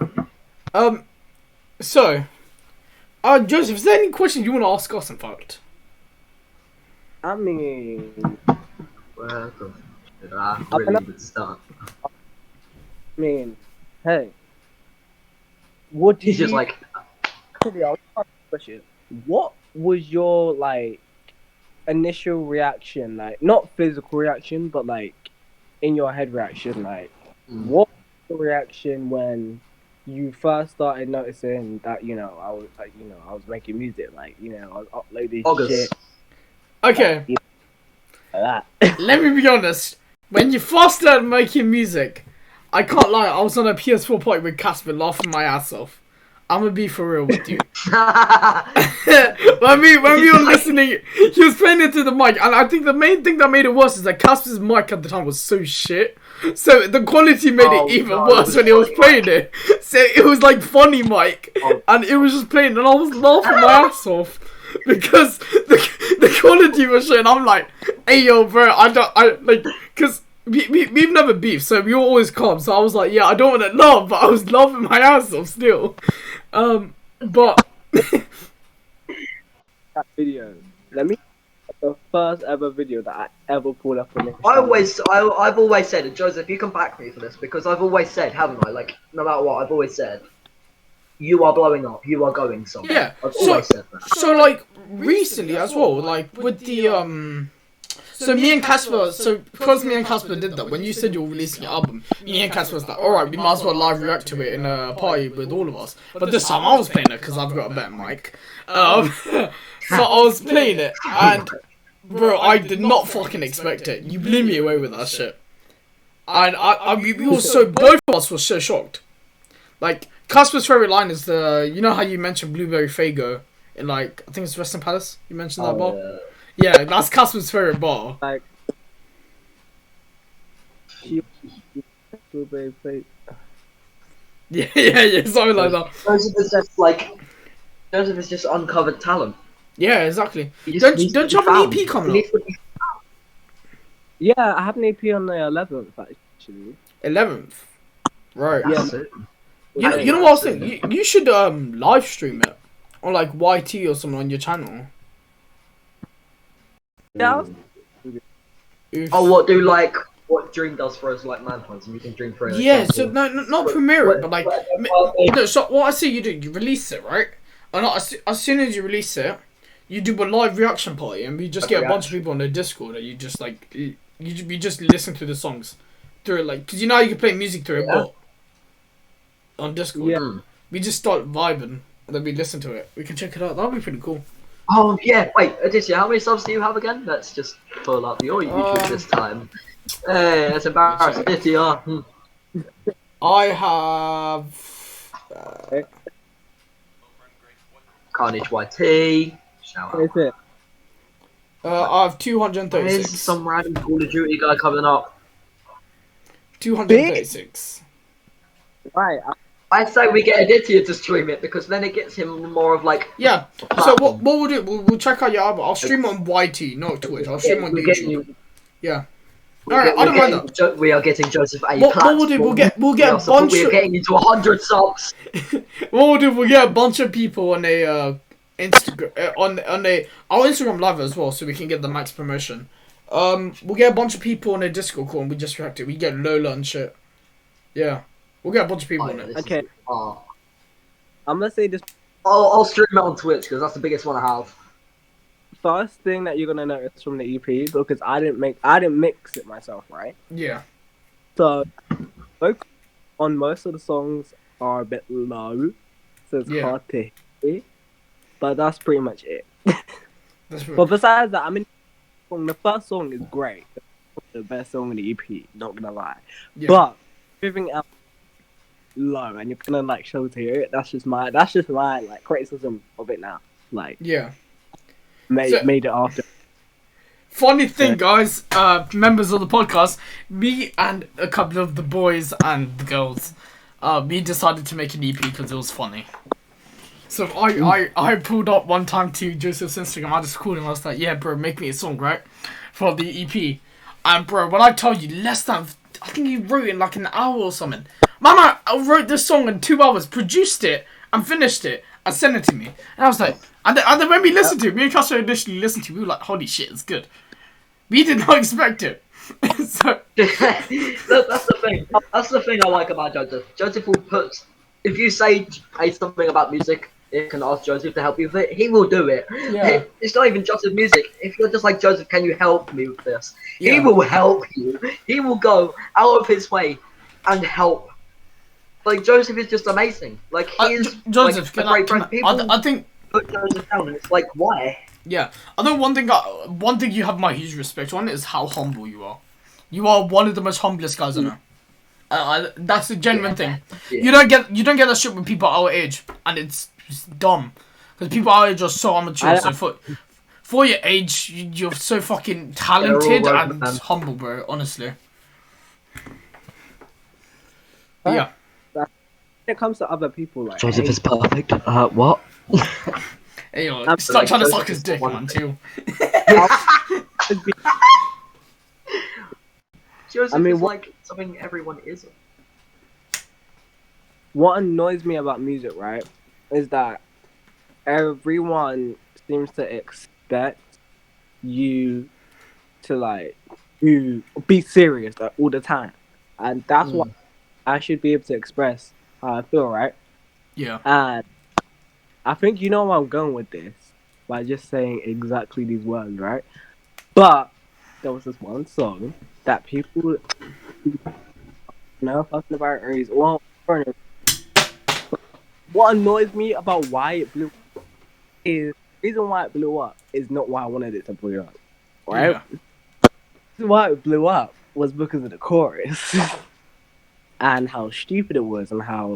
So, Joseph, is there any questions you want to ask us? In fact, I mean, Where the did I really even start? Hey, what did He's just you? like, What was your initial reaction? Like, not physical reaction, but like in your head reaction. Like, what was your reaction when you first started noticing that I was I was making music, I was uploading August. shit okay. like that. Let me be honest. When you first started making music, I can't lie. I was on a PS4 party with Casper, laughing my ass off. I'm gonna be for real with you. when we were listening, he was playing it to the mic, and I think the main thing that made it worse is that Casper's mic at the time was so shit. So the quality made it even worse when he was playing it. So it was like funny mic, and it was just playing, and I was laughing my ass off because the quality was shit. And I'm like, hey yo, bro, because. We've never beefed, so we were always calm. So I was like, yeah, I don't want to laugh, but I was laughing my ass off still. But That video. Let me. The first ever video that I ever pulled up on it. I've always said, and Joseph, you can back me for this, because I've always said, haven't I? Like, no matter what, I've always said, you are blowing up, you are going somewhere. yeah, I've always said that. so like recently as well, like with the So me and Casper, because me and Casper did that, when you said you were releasing your album, me and Casper was like, alright, we might as well live react to it in a party with all of us. But this time I was playing it because I've got a better mic. So I was playing it, and bro, I did not fucking expect it. You blew me away with that shit. And we were both of us were so shocked. Like, Casper's favorite line is you know how you mentioned Blueberry Fago in like, I think it's Western Palace? You mentioned that bar? Yeah, that's Casper's favorite bar. Like, Blueberry Fago. Yeah, something like that. Joseph is just uncovered talent. Yeah, exactly. Don't you have an EP coming up? Yeah, I have an EP on the 11th actually. 11th? Right. Yeah. You know what I was thinking? You should live stream it on like YT or something on your channel. Yeah. Oh, what Dream does for us, like Manhunt, and you can Dream for it. Yeah, so not premiere it, but like, no. So what I say you do, you release it, right? And as soon as you release it, you do a live reaction party, and we just get a bunch of people on the Discord, and you just like you just listen to the songs through it, like, because you know how you can play music through a bot on Discord. Yeah. We just start vibing and then we listen to it. We can check it out. That'd be pretty cool. Oh yeah, wait, Aditya, how many subs do you have again? Let's just pull up your YouTube this time. Hey, that's embarrassing, Aditya. I have. Carnage YT. Shout What is out. it? I have There's 236. some random Call of Duty guy coming up. 236. Right. I say we get Aditya to stream it because then it gets him more of like. Yeah. So what we'll do? We'll check out your album. I'll stream on YT, not Twitch. I'll stream on YouTube. Yeah. Alright, I don't mind that. We are getting Joseph a What platform. we'll do? We'll get a bunch We're of. getting into 100 subs. What we'll do? We'll get a bunch of people on a Instagram on our Instagram live as well, so we can get the max promotion. We'll get a bunch of people on a Discord call and we just react to it. We get Lola and shit. Yeah. We'll get a bunch of people on it. Okay. I'm gonna say this I'll stream it on Twitch because that's the biggest one I have. first thing that you're gonna notice from the EP, because I didn't mix it myself, right? Yeah. So, both on most of the songs are a bit low, so it's hard to hear. But that's pretty much it. That's right. But besides that, I mean, the first song is great. The best song in the EP, not gonna lie. Yeah. But everything else low, and you're gonna like show to hear it. That's just my like criticism of it now. Like, Yeah. made it after. Funny thing, guys, members of the podcast, me and a couple of the boys and the girls, we decided to make an EP because it was funny. So I pulled up one time to Joseph's Instagram. I just called him. I was like, "Yeah, bro, make me a song, right, for the EP." And bro, when I tell you, I think he wrote it in like an hour or something. Mama, I wrote this song in 2 hours, produced it, and finished it, and sent it to me. And I was like, and then when we listened to it, me and Castro initially listened to it, we were like, "Holy shit, it's good." We did not expect it. So That's the thing. That's the thing I like about Joseph. Joseph will put. If you say something about music, you can ask Joseph to help you with it. He will do it. Yeah. It's not even just with music. If you're just like, "Joseph, can you help me with this?" Yeah. He will help you. He will go out of his way and help. Like, Joseph is just amazing. Like, he is Joseph, like, a great friend. People I think. put Joseph down, and it's like, why? Yeah, I think one thing you have my huge respect on is how humble you are. You are one of the most humblest guys I know. That's a genuine thing. Yeah. You don't get that shit with people our age, and it's dumb because people our age are so immature. So for your age, you're so fucking talented and humble, bro. Honestly. Yeah. When it comes to other people, like Joseph is perfect. What? Hey, yo, stop trying to suck his dick, man, too. Joseph is like something everyone isn't. What annoys me about music, right, is that everyone seems to expect you to like be serious like, all the time, and that's what I should be able to express how I feel, right? Yeah. And I think you know where I'm going with this by just saying exactly these words, right? But there was this one song that people fucking about is well. What annoys me about why it blew up is the reason why it blew up is not why I wanted it to blow up, right? Yeah. The reason why it blew up was because of the chorus and how stupid it was and how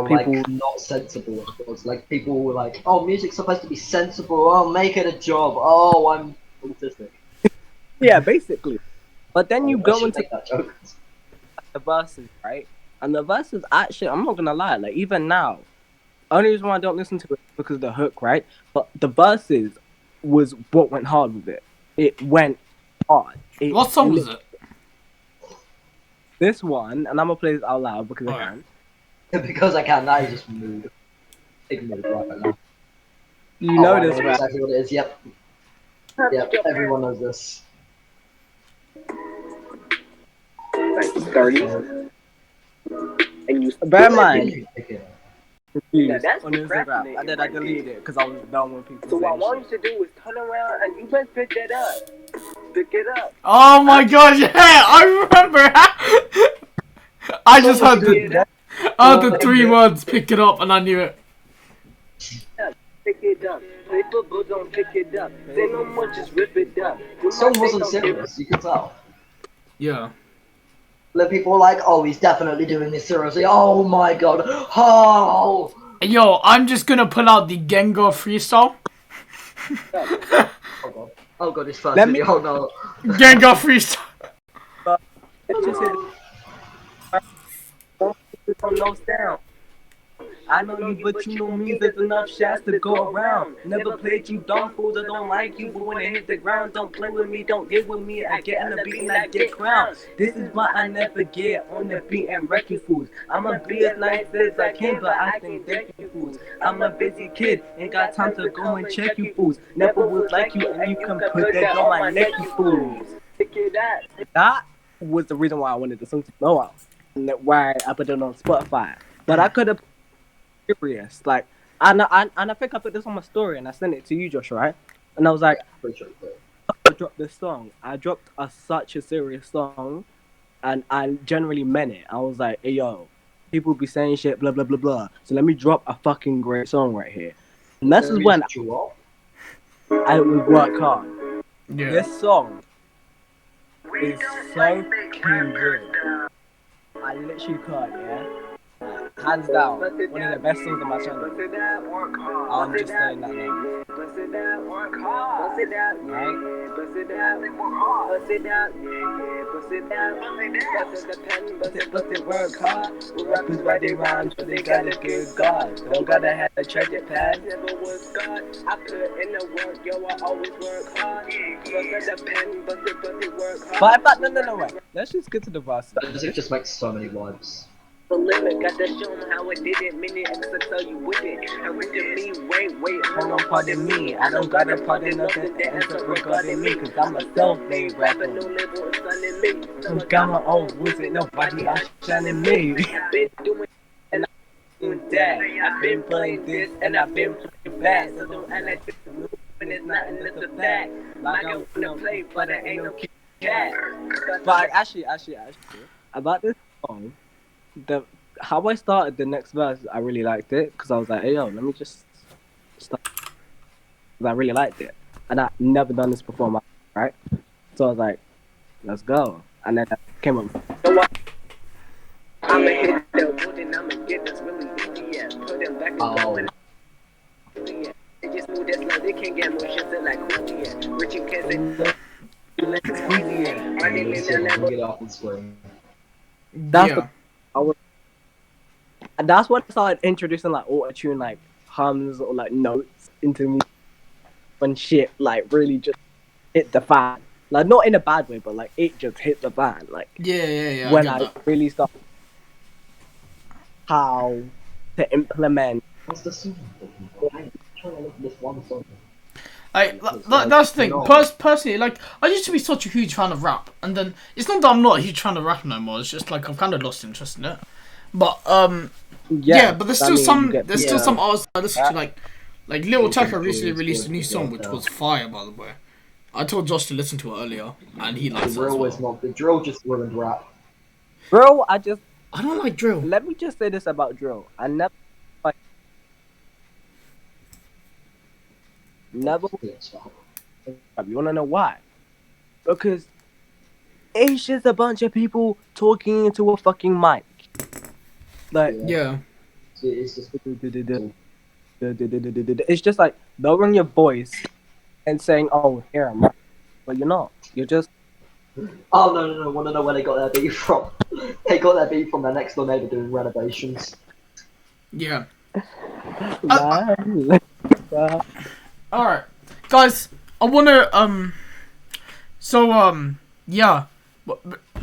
people like not sensible it was. Like, people were like, "Oh, music's supposed to be sensible. Oh, make it a job. Oh, I'm autistic." Yeah, basically. But then you I go should into make that joke. the verses, right? And the verses actually, I'm not gonna lie, like even now, only reason why I don't listen to it is because of the hook, right? But the verses was what went hard with it. It went hard. What song was it? This one, and I'm gonna play this out loud because I can. Because I can. That is just mood. Big mood right now. You know this, I know right? exactly what it is. Yep. Yep. Everyone knows this. Like 30. And you bear in mind. Yeah, that's on Instagram. And then I deleted it because I was done with people. So what I want you to do is turn around and you just pick that up. Pick it up. Oh my god, yeah, I remember. I just heard the 3 words, pick it up, and I knew it. Pick it up. Play football, don't pick it up. Say no more, just rip it up. The song wasn't serious, you can tell. Yeah. Like, people were like, oh, he's definitely doing this seriously. Oh my god. Oh! Yo, I'm just gonna pull out the Gengar freestyle. Oh god, his first Let me- video. Oh no. Gengar freestyle. Let's just say the nose down. I know you, but you know me. There's enough shots to go around. Never played you dumb fools. I don't like you, but when I hit the ground, don't play with me, don't get with me. I get on the beat and I get crowned. This is why I never get on the beat and wreck you fools. I'ma be as nice as I can, but I think deck you fools. I'm a busy kid, ain't got time to go and check you fools. Never was like you, and you can put that on my neck, you fools. That was the reason why I wanted the song to blow out, and why I put it on Spotify. But I could have serious, like, and I think I put this on my story and I sent it to you, Josh, right? And I was like, I dropped this song. I dropped such a serious song, and I generally meant it. I was like, hey yo, people be saying shit, blah blah blah blah. So let me drop a fucking great song right here. And this is when I would work hard. Yeah. This song is so fucking good. I literally can't, yeah. Hands down, one of the best songs on my channel. I'm just saying that now. Work hard. Rappers why they rhyme, so they got a good God. Don't gotta have a treasure pad. Never was God. I put in the work, yo, I always work hard. Busted the pen, busted work hard. But no, wait. Let's just get to the verse. The music just makes so many vibes. The limit, got to show them how I did it. Minute X to tell you with it. And with me, wait, hold on, pardon me. I don't gotta pardon nothing that ends up regarding me. Cause I'm a self-made rapper. No label inside me. I'm got my own rules, ain't nobody outshining me. I've been doing and I'm doing that. I've been playing this and I've been playing that. So don't act like this is new when it's not, and it's a fact. Like I wanna play, but I ain't no cat. But actually, about this song, how I started the next verse, I really liked it because I was like, hey yo, let me just start. I really liked it, and I never done this before, right? So I was like, let's go, and then I came up. I'ma hit the wood and I'ma get this really easy, yeah. Put them back and going. Yeah. They just move this slow, they can't get more shit like Hootie, yeah. Richie can't say my name is Get off the screen. That's when I started introducing like auto-tune, like hums or like notes into me when shit like really just hit the fan. Like not in a bad way, but like it just hit the fan. Like Yeah. when I really started how to implement. What's the song? I'm trying to look at this one song. That's the thing. Personally, like, I used to be such a huge fan of rap, and then it's not that I'm not a huge fan of rap no more. It's just like I've kind of lost interest in it. But yeah, but there's still some artists I listen to, like Lil Tecca recently released a new song which was fire, by the way. I told Josh to listen to it earlier, and he likes it as well. The drill just ruined rap. Bro, I don't like drill. Let me just say this about drill. I never. You wanna know why? Because it's just a bunch of people talking into a fucking mic. Like yeah. It's just it's just like lowering your voice and saying, "Oh, here I'm," but you're not. You're just. Oh no! Wanna know where they got their beat from? They got their beat from their next door neighbor doing renovations. Yeah. Alright, guys, I wanna, yeah,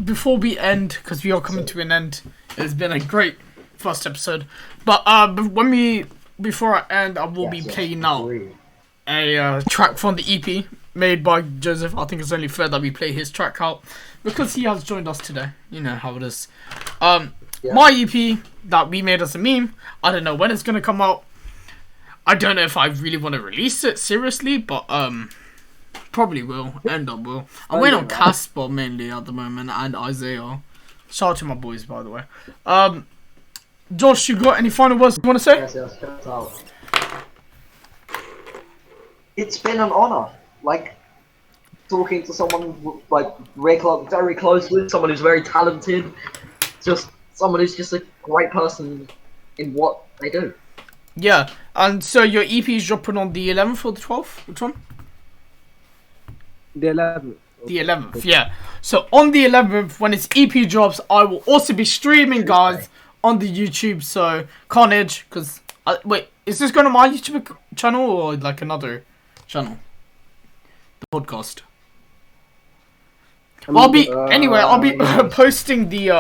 before we end, because we are coming to an end, it's been a great first episode, but, before I end, I will be playing now a track from the EP made by Joseph. I think it's only fair that we play his track out, because he has joined us today, you know how it is. My EP that we made as a meme, I don't know when it's gonna come out. I don't know if I really want to release it seriously, but probably will. End up will. I'm waiting on Casper mainly at the moment and Isaiah. Shout out to my boys, by the way. Josh, you got any final words you want to say? Yes, cut out. it's been an honor. Like talking to someone like very close with someone who's very talented, just someone who's just a great person in what they do. Yeah, and so your EP is dropping on the 11th or the 12th? Which one? The 11th. The 11th, yeah. So on the 11th, when its EP drops, I will also be streaming, guys, on the YouTube. So Carnage, because wait, is this going to my YouTube channel or like another channel? The podcast. I'll be posting the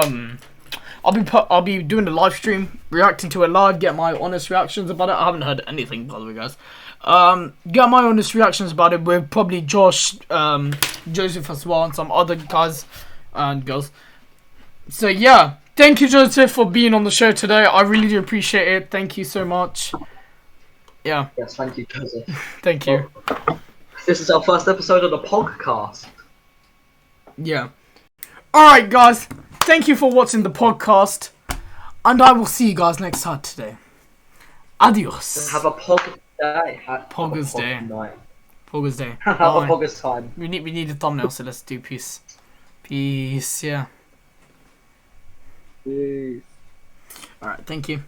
I'll be doing the live stream, reacting to it live, get my honest reactions about it. I haven't heard anything, by the way, guys. Get my honest reactions about it with probably Josh, Joseph as well, and some other guys and girls. So yeah, thank you, Joseph, for being on the show today. I really do appreciate it. Thank you so much. Yeah. Yes, thank you, Joseph. Thank you. Well, this is our first episode of the Pogcast. Yeah. Alright, guys. Thank you for watching the podcast. And I will see you guys next Saturday. Adios. Have a Pog day. Poggers day. Night. Poggers day. Have a Poggers time. We need a thumbnail, so let's do peace. Peace, yeah. Peace. Alright, thank you.